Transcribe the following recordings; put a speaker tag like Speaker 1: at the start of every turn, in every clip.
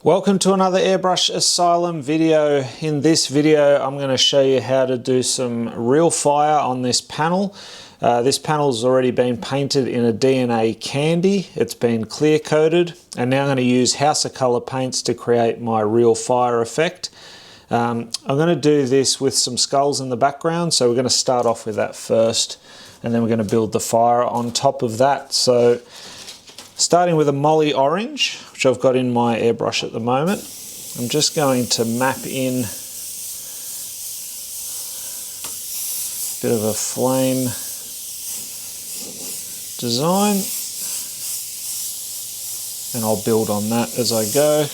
Speaker 1: Welcome to another Airbrush Asylum video. In this video I'm going to show you how to do some real fire on this panel. This panel has already been painted in a DNA candy. It's been clear coated, and now I'm going to use House of Colour paints to create my real fire effect. I'm going to do this with some skulls in the background, so we're going to start off with that first, and then we're going to build the fire on top of that. So starting with a molly orange, which I've got in my airbrush at the moment, I'm just going to map in a bit of a flame design, and I'll build on that as I go,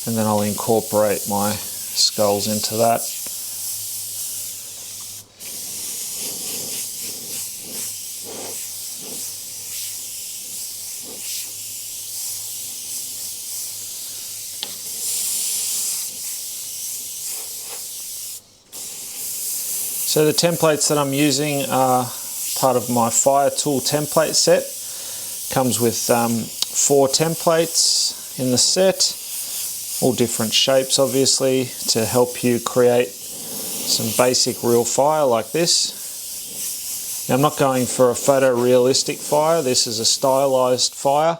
Speaker 1: and then I'll incorporate my skulls into that. So the templates that I'm using are part of my Fire Tool template set. Comes with 4 templates in the set, all different shapes obviously, to help you create some basic real fire like this. Now, I'm not going for a photorealistic fire, this is a stylized fire.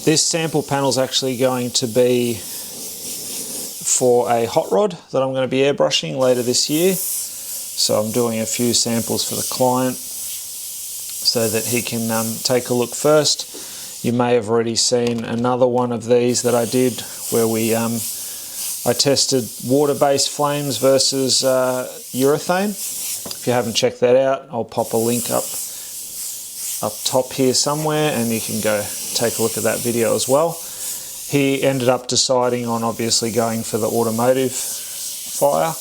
Speaker 1: This sample panel is actually going to be for a hot rod that I'm going to be airbrushing later this year. So I'm doing a few samples for the client so that he can take a look first. You may have already seen another one of these that I did where I tested water-based flames versus urethane. If you haven't checked that out, I'll pop a link up top here somewhere, and you can go take a look at that video as well. He ended up deciding on obviously going for the automotive fire,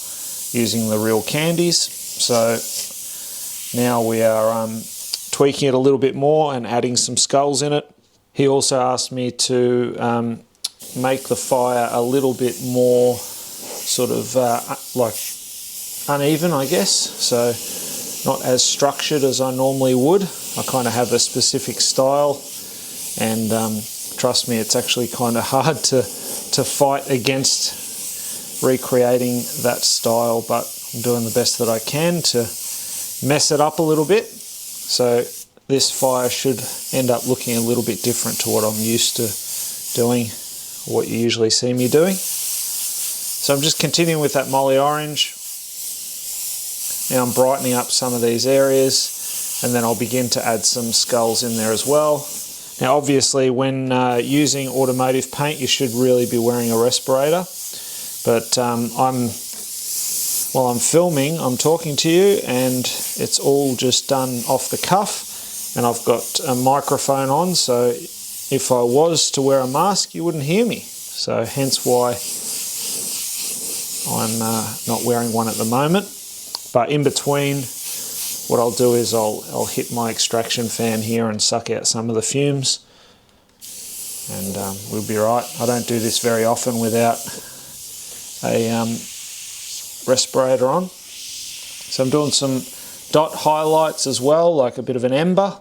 Speaker 1: using the real candies. So now we are tweaking it a little bit more and adding some skulls in it. He also asked me to make the fire a little bit more sort of like uneven, I guess, so not as structured as I normally would. I kind of have a specific style, and trust me, it's actually kind of hard to fight against recreating that style, but I'm doing the best that I can to mess it up a little bit. So this fire should end up looking a little bit different to what I'm used to doing, or what you usually see me doing. So I'm just continuing with that molly orange. Now I'm brightening up some of these areas, and then I'll begin to add some skulls in there as well. Now obviously when using automotive paint, you should really be wearing a respirator. But while I'm filming, I'm talking to you, and it's all just done off the cuff, and I've got a microphone on, so if I was to wear a mask, you wouldn't hear me. So hence why I'm not wearing one at the moment. But in between, what I'll do is I'll hit my extraction fan here and suck out some of the fumes, and we'll be right. I don't do this very often without a respirator on. So I'm doing some dot highlights as well, like a bit of an ember,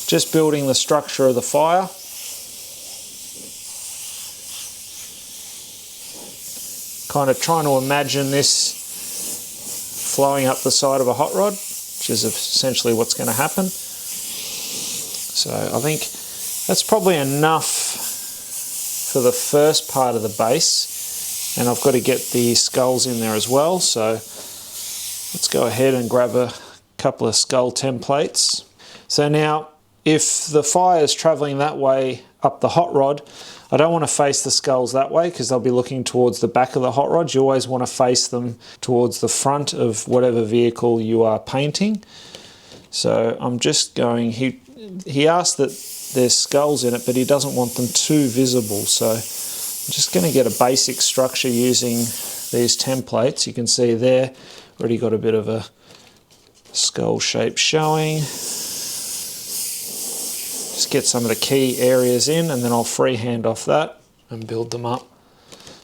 Speaker 1: just building the structure of the fire. Kind of trying to imagine this flowing up the side of a hot rod, which is essentially what's going to happen. So I think that's probably enough for the first part of the base. And I've got to get the skulls in there as well, so let's go ahead and grab a couple of skull templates. So now, if the fire is traveling that way up the hot rod, I don't want to face the skulls that way because they'll be looking towards the back of the hot rod. You always want to face them towards the front of whatever vehicle you are painting. So I'm just going, he asked that there's skulls in it, but he doesn't want them too visible, so I'm just going to get a basic structure using these templates. You can see there, already got a bit of a skull shape showing. Just get some of the key areas in, and then I'll freehand off that and build them up.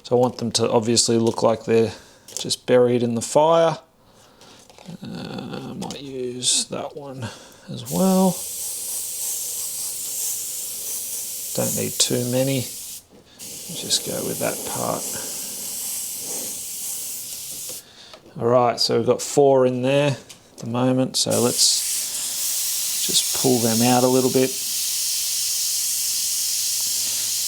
Speaker 1: So I want them to obviously look like they're just buried in the fire. I might use that one as well. Don't need too many. Just go with that part. Alright, so we've got 4 in there at the moment, so let's just pull them out a little bit.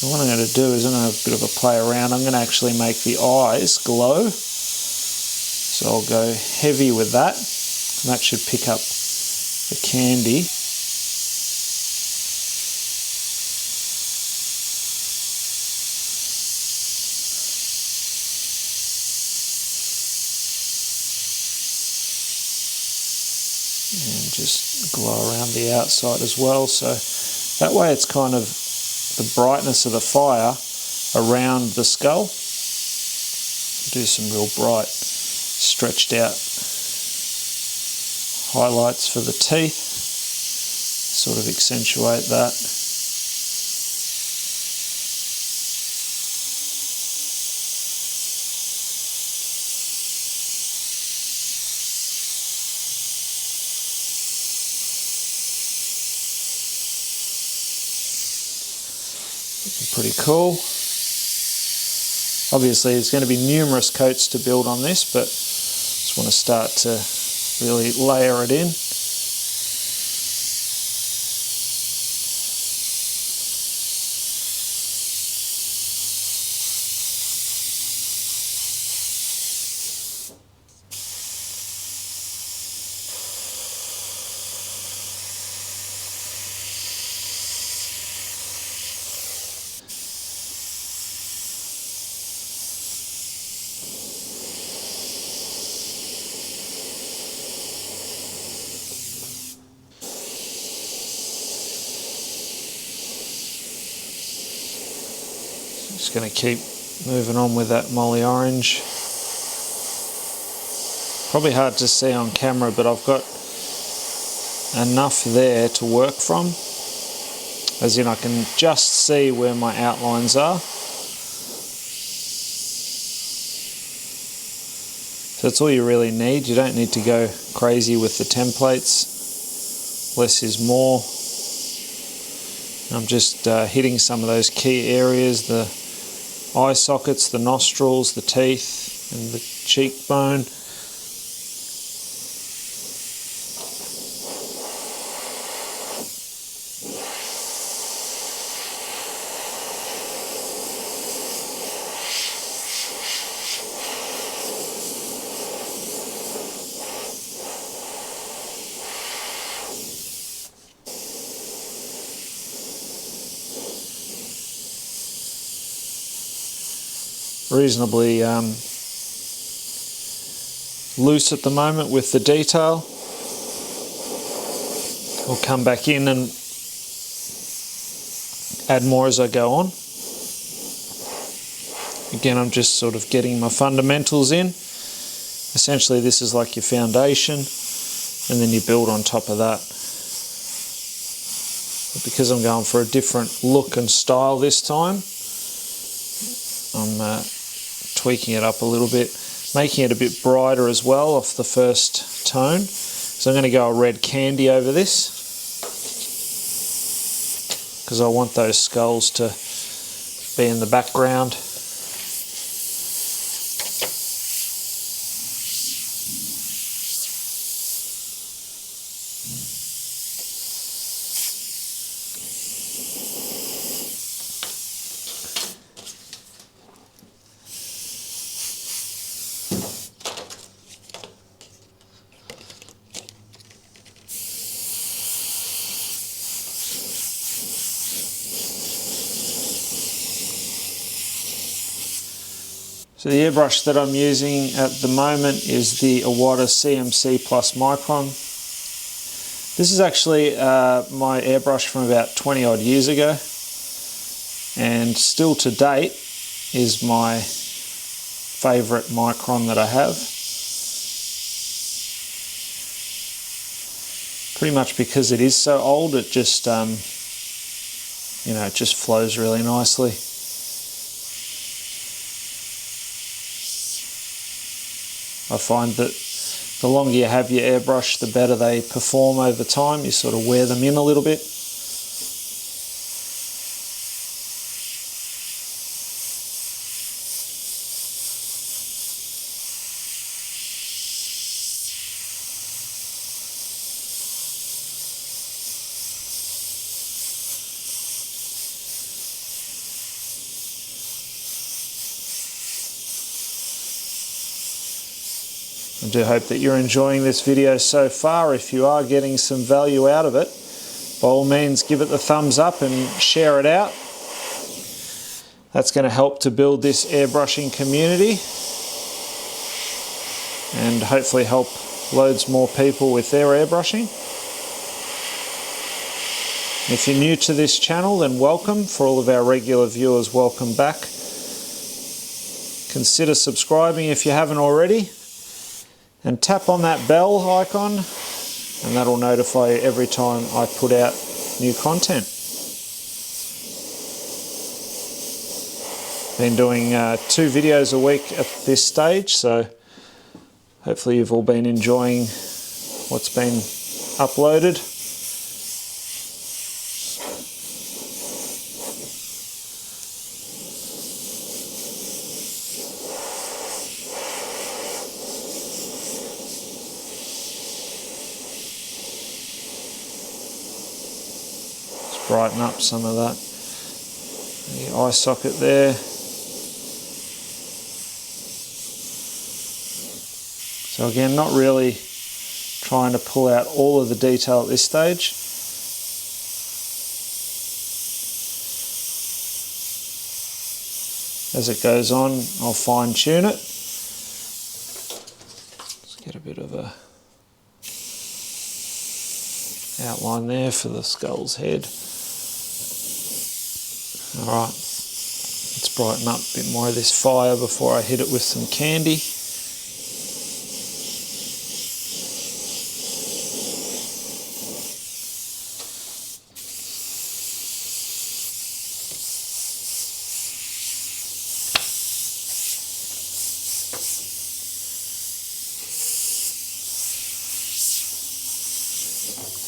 Speaker 1: And what I'm going to do is I'm going to have a bit of a play around. I'm going to actually make the eyes glow. So I'll go heavy with that, and that should pick up the candy. And just glow around the outside as well, so that way it's kind of the brightness of the fire around the skull. Do some real bright stretched out highlights for the teeth, sort of accentuate that. Pretty cool. Obviously there's going to be numerous coats to build on this, but just want to start to really layer it in. Just going to keep moving on with that molly orange. Probably hard to see on camera, but I've got enough there to work from, as in I can just see where my outlines are. So that's all you really need. You don't need to go crazy with the templates. Less is more. I'm just hitting some of those key areas, the eye sockets, the nostrils, the teeth, and the cheekbone. Reasonably loose at the moment with the detail. I'll come back in and add more as I go on. Again, I'm just sort of getting my fundamentals in. Essentially this is like your foundation, and then you build on top of that. But because I'm going for a different look and style this time, I'm tweaking it up a little bit, making it a bit brighter as well off the first tone. So I'm going to go a red candy over this, because I want those skulls to be in the background. So the airbrush that I'm using at the moment is the Iwata CMC Plus Micron. This is actually my airbrush from about 20 odd years ago, and still to date is my favourite Micron that I have. Pretty much because it is so old, it just it just flows really nicely. I find that the longer you have your airbrush, the better they perform over time. You sort of wear them in a little bit. I do hope that you're enjoying this video so far. If you are getting some value out of it, by all means give it the thumbs up and share it out. That's going to help to build this airbrushing community and hopefully help loads more people with their airbrushing. If you're new to this channel, then welcome. For all of our regular viewers, welcome back. Consider subscribing if you haven't already, and tap on that bell icon and that'll notify you every time I put out new content. Been doing 2 videos a week at this stage, so hopefully you've all been enjoying what's been uploaded. Let's brighten up some of that, the eye socket there. So again, not really trying to pull out all of the detail at this stage. As it goes on, I'll fine tune it. Let's get a bit of a outline there for the skull's head. Alright, let's brighten up a bit more of this fire before I hit it with some candy.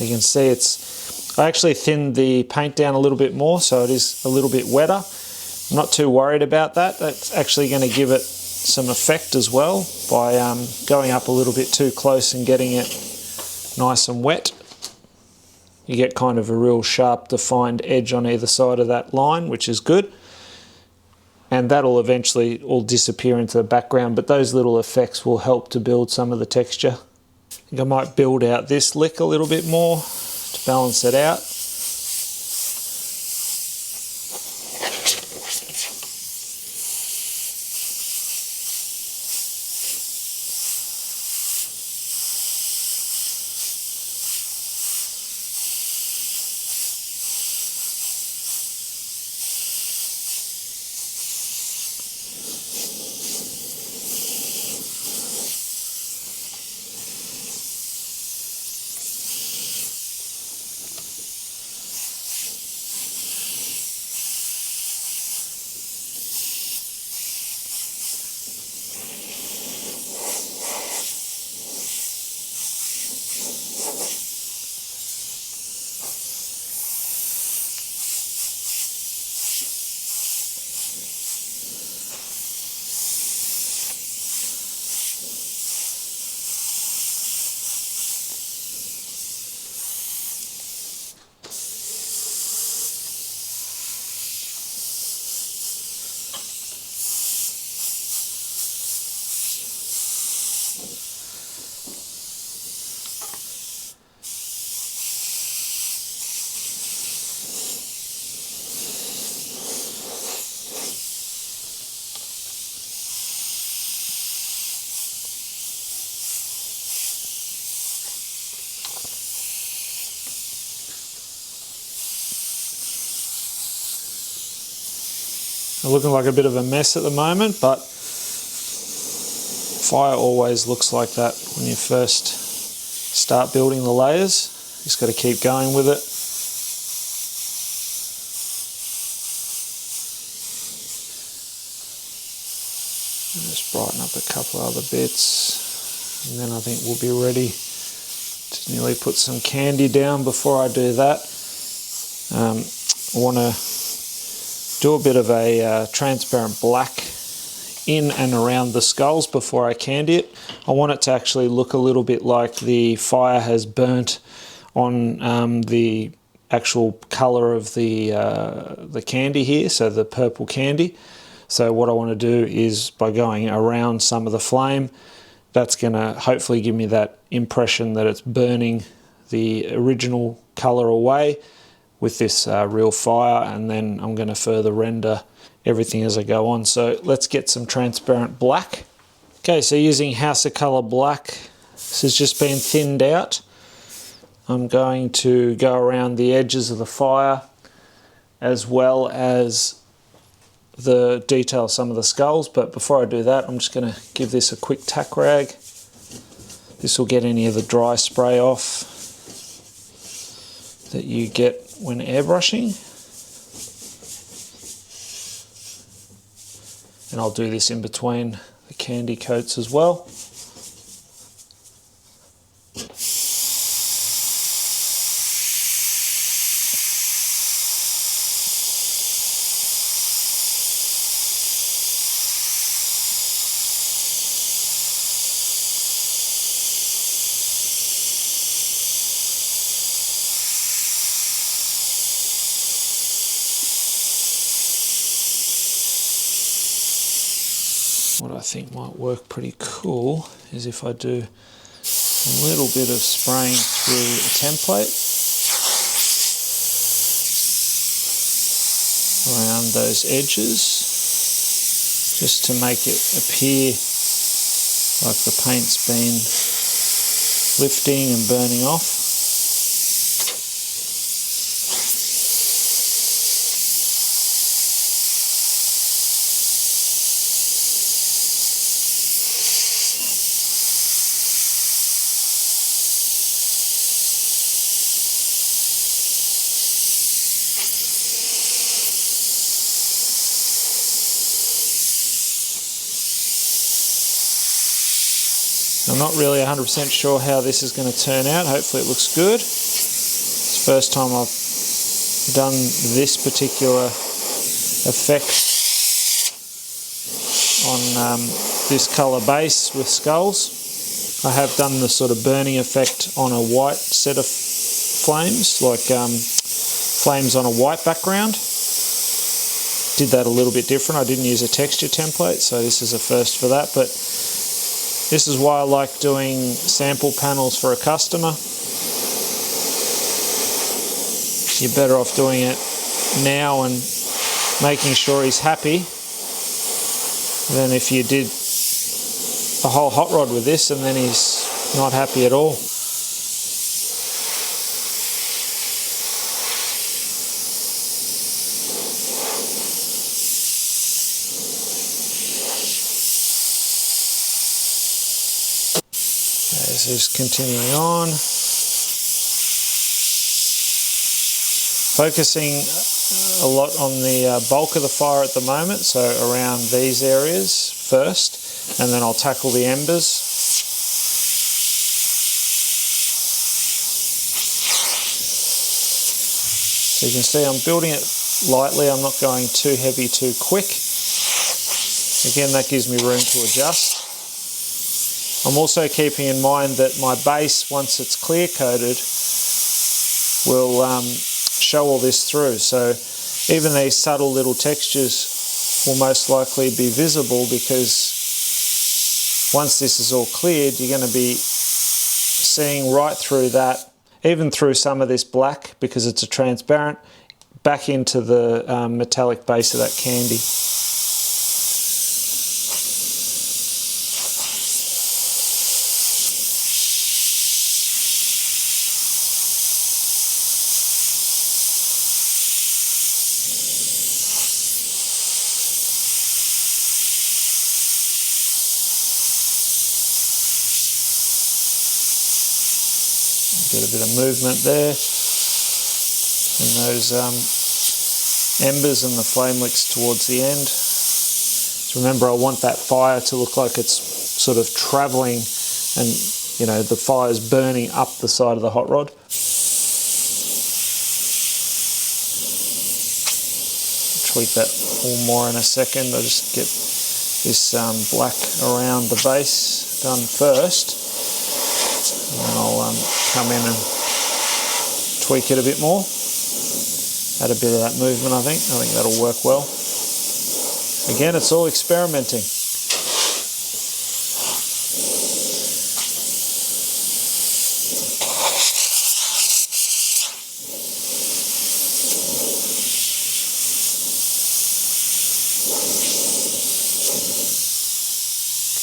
Speaker 1: You can see I actually thinned the paint down a little bit more, so it is a little bit wetter. I'm not too worried about that. That's actually going to give it some effect as well by going up a little bit too close and getting it nice and wet. You get kind of a real sharp defined edge on either side of that line, which is good. And that'll eventually all disappear into the background, but those little effects will help to build some of the texture. I think I might build out this lick a little bit more to balance it out. Looking like a bit of a mess at the moment, but fire always looks like that when you first start building the layers. Just got to keep going with it. Just brighten up a couple of other bits, and then I think we'll be ready to nearly put some candy down. Before I do that, I want to do a bit of a transparent black in and around the skulls before I candy it. I want it to actually look a little bit like the fire has burnt on the actual colour of the candy here, so the purple candy. So what I want to do is, by going around some of the flame, That's going to hopefully give me that impression that it's burning the original colour away with this real fire, and then I'm going to further render everything as I go on. So let's get some transparent black. Okay, so using House of Colour black, this has just been thinned out. I'm going to go around the edges of the fire as well as the detail of some of the skulls, but before I do that, I'm just going to give this a quick tack rag. This will get any of the dry spray off that you get when airbrushing. And I'll do this in between the candy coats as well. What I think might work pretty cool is if I do a little bit of spraying through a template around those edges, just to make it appear like the paint's been lifting and burning off. I'm not really 100% sure how this is going to turn out. Hopefully it looks good. It's the first time I've done this particular effect on this colour base with skulls. I have done the sort of burning effect on a white set of flames, like flames on a white background. Did that a little bit different. I didn't use a texture template, so this is a first for that. But this is why I like doing sample panels for a customer. You're better off doing it now and making sure he's happy than if you did a whole hot rod with this and then he's not happy at all. This is continuing on. Focusing a lot on the bulk of the fire at the moment, so around these areas first, and then I'll tackle the embers. So you can see I'm building it lightly, I'm not going too heavy too quick. Again, that gives me room to adjust. I'm also keeping in mind that my base, once it's clear coated, will show all this through. So even these subtle little textures will most likely be visible, because once this is all cleared, you're going to be seeing right through that, even through some of this black, because it's a transparent, back into the metallic base of that candy. Get a bit of movement there, and those embers and the flame wicks towards the end. So remember, I want that fire to look like it's sort of travelling, and you know, the fire's burning up the side of the hot rod. Tweak that all more in a second. I'll just get this black around the base done first. And then I'll come in and tweak it a bit more. Add a bit of that movement, I think that'll work well. Again, it's all experimenting.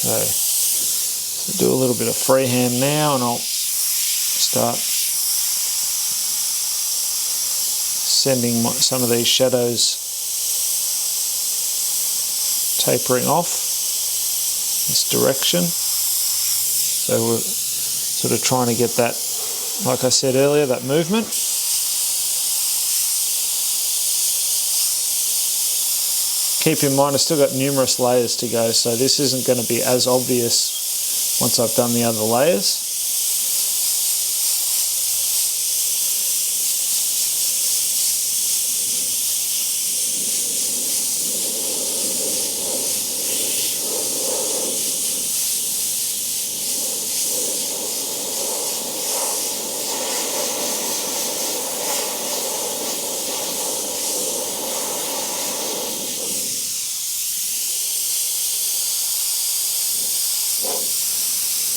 Speaker 1: So do a little bit of freehand now, and I'll start sending some of these shadows tapering off this direction. So we're sort of trying to get that, like I said earlier, that movement. Keep in mind I've still got numerous layers to go, so this isn't going to be as obvious once I've done the other layers.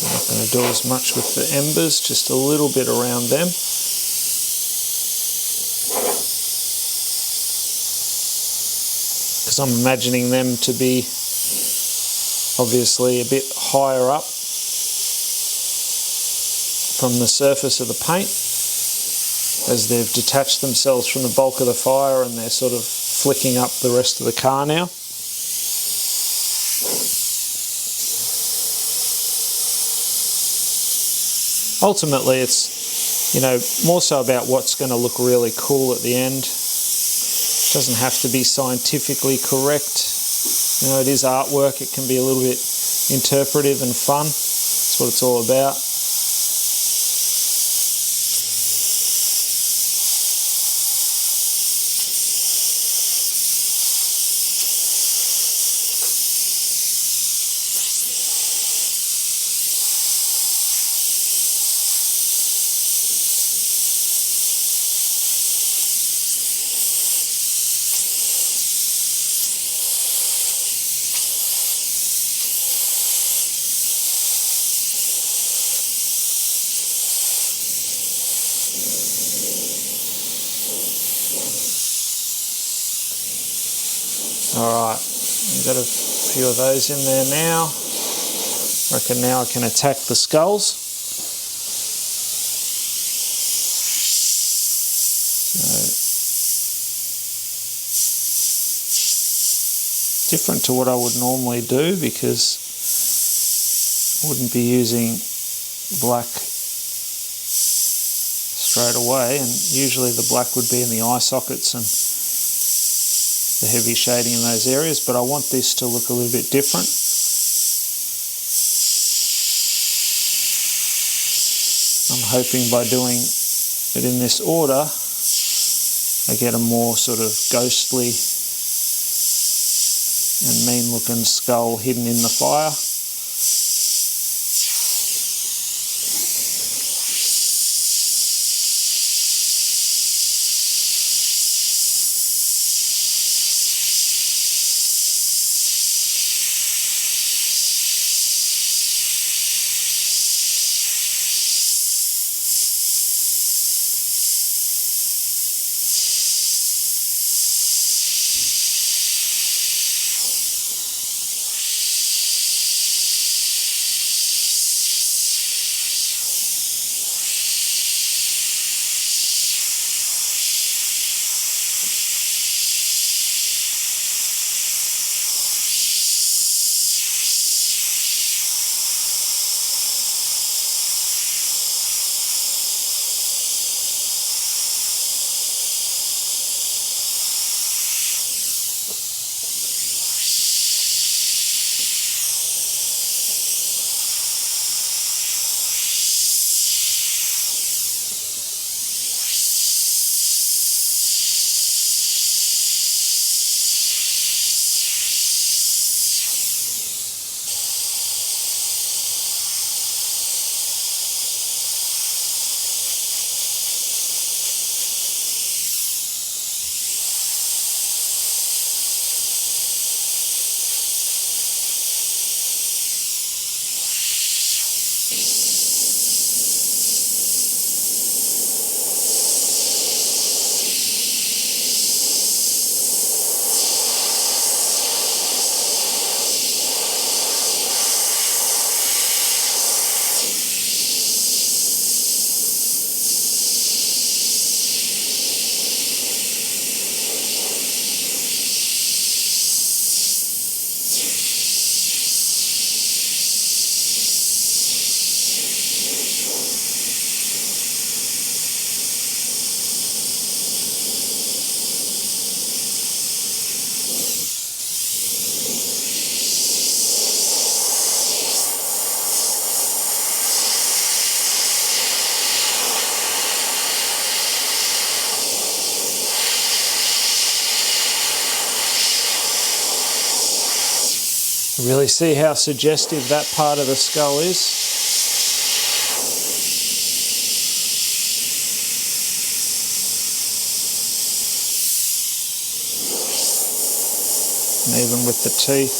Speaker 1: I'm going to do as much with the embers, just a little bit around them. Because I'm imagining them to be obviously a bit higher up from the surface of the paint, as they've detached themselves from the bulk of the fire and they're sort of flicking up the rest of the car now. Ultimately, it's, you know, more so about what's going to look really cool at the end. It doesn't have to be scientifically correct. You know, it is artwork. It can be a little bit interpretive and fun. That's what it's all about. Alright, we've got a few of those in there now. I reckon now I can attack the skulls. So, different to what I would normally do, because I wouldn't be using black straight away, and usually the black would be in the eye sockets and the heavy shading in those areas, but I want this to look a little bit different. I'm hoping by doing it in this order, I get a more sort of ghostly and mean looking skull hidden in the fire. Really see how suggestive that part of the skull is. And even with the teeth.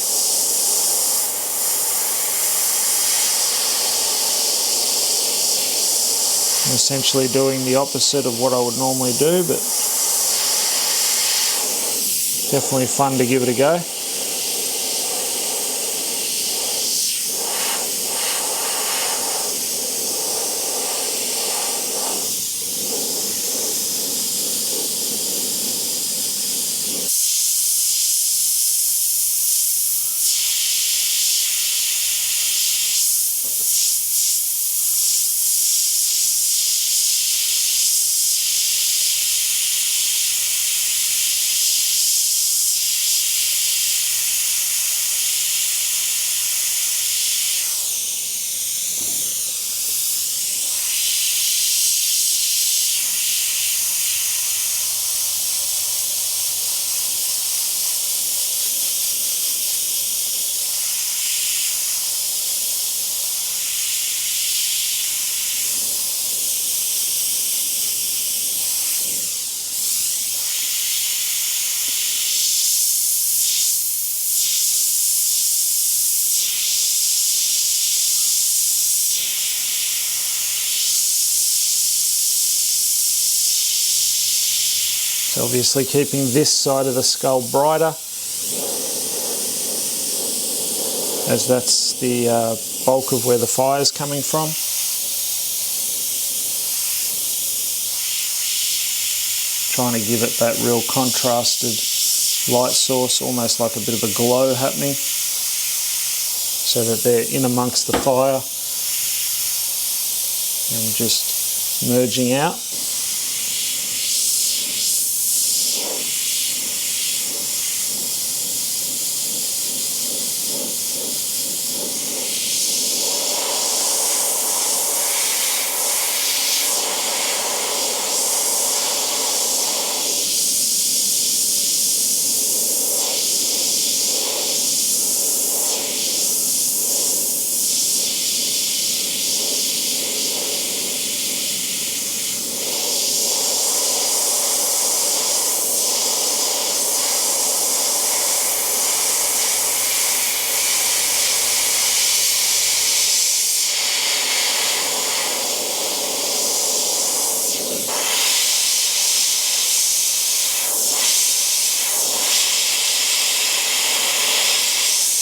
Speaker 1: I'm essentially doing the opposite of what I would normally do, but definitely fun to give it a go. So obviously keeping this side of the skull brighter, as that's the bulk of where the fire is coming from. Trying to give it that real contrasted light source, almost like a bit of a glow happening, so that they're in amongst the fire and just merging out.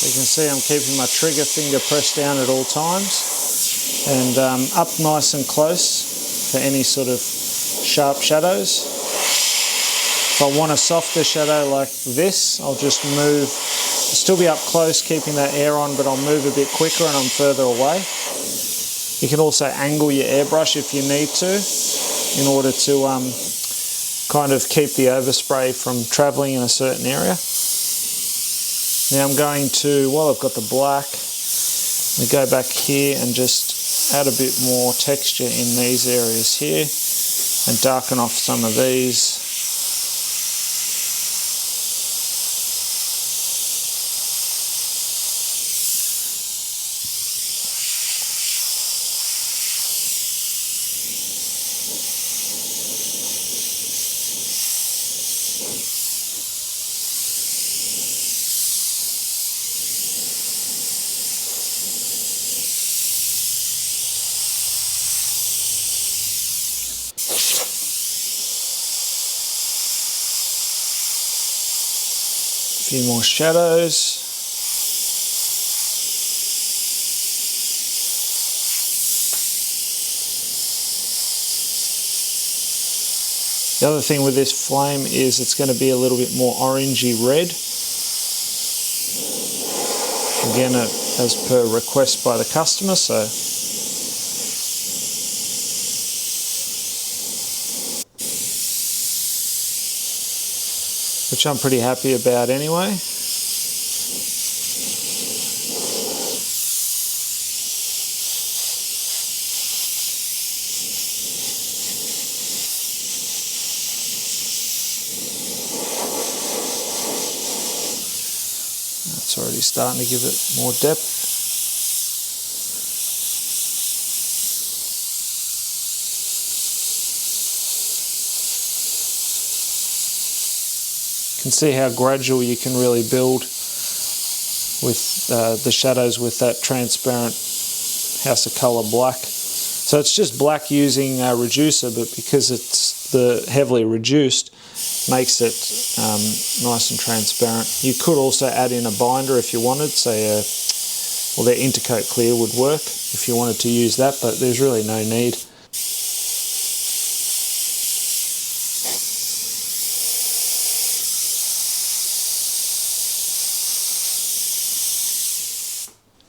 Speaker 1: You can see I'm keeping my trigger finger pressed down at all times, and up nice and close for any sort of sharp shadows. If I want a softer shadow like this, I'll just move, still be up close keeping that air on, but I'll move a bit quicker and I'm further away. You can also angle your airbrush if you need to, in order to kind of keep the overspray from travelling in a certain area. Now I'm going to, while I've got the black, I'm going to go back here and just add a bit more texture in these areas here and darken off some of these. A few more shadows. The other thing with this flame is it's going to be a little bit more orangey red. Again, as per request by the customer, so which I'm pretty happy about anyway. It's already starting to give it more depth. You can see how gradual you can really build with the shadows with that transparent House of Colour black. So it's just black using a reducer, but because it's the heavily reduced, makes it nice and transparent. You could also add in a binder if you wanted, say well, their Intercoat Clear would work if you wanted to use that, but there's really no need.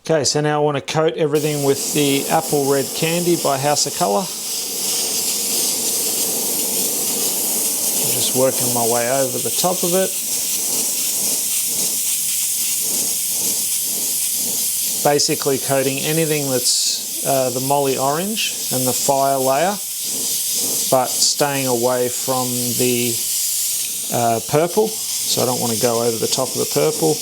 Speaker 1: Okay, so now I want to coat everything with the Apple Red Candy by House of Colour. I'm just working my way over the top of it. Basically coating anything that's the molly orange and the fire layer, but staying away from the purple. So I don't want to go over the top of the purple.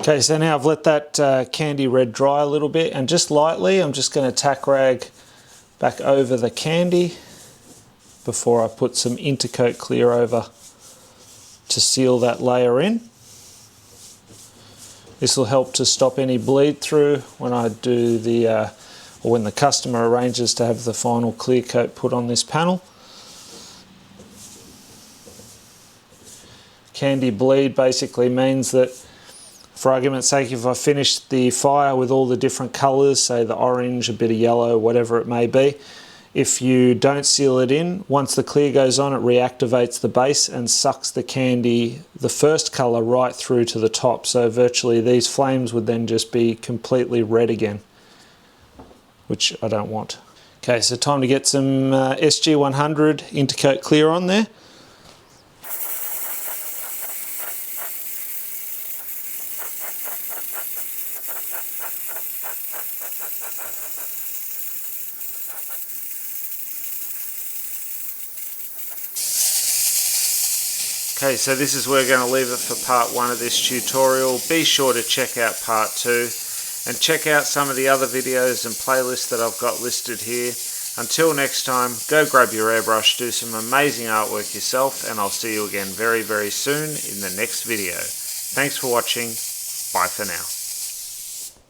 Speaker 1: Okay, so now I've let that candy red dry a little bit, and just lightly I'm just going to tack rag back over the candy before I put some Intercoat Clear over to seal that layer in. This will help to stop any bleed through when I do the, or when the customer arranges to have the final clear coat put on this panel. Candy bleed basically means that, for argument's sake, if I finish the fire with all the different colours, say the orange, a bit of yellow, whatever it may be, if you don't seal it in, once the clear goes on, it reactivates the base and sucks the candy, the first colour, right through to the top. So virtually these flames would then just be completely red again, which I don't want. Okay, so time to get some SG100 Intercoat Clear on there. Okay, so this is where we're going to leave it for part 1 of this tutorial. Be sure to check out part 2 and check out some of the other videos and playlists that I've got listed here. Until next time, go grab your airbrush, do some amazing artwork yourself, and I'll see you again very, very soon in the next video. Thanks for watching. Bye for now.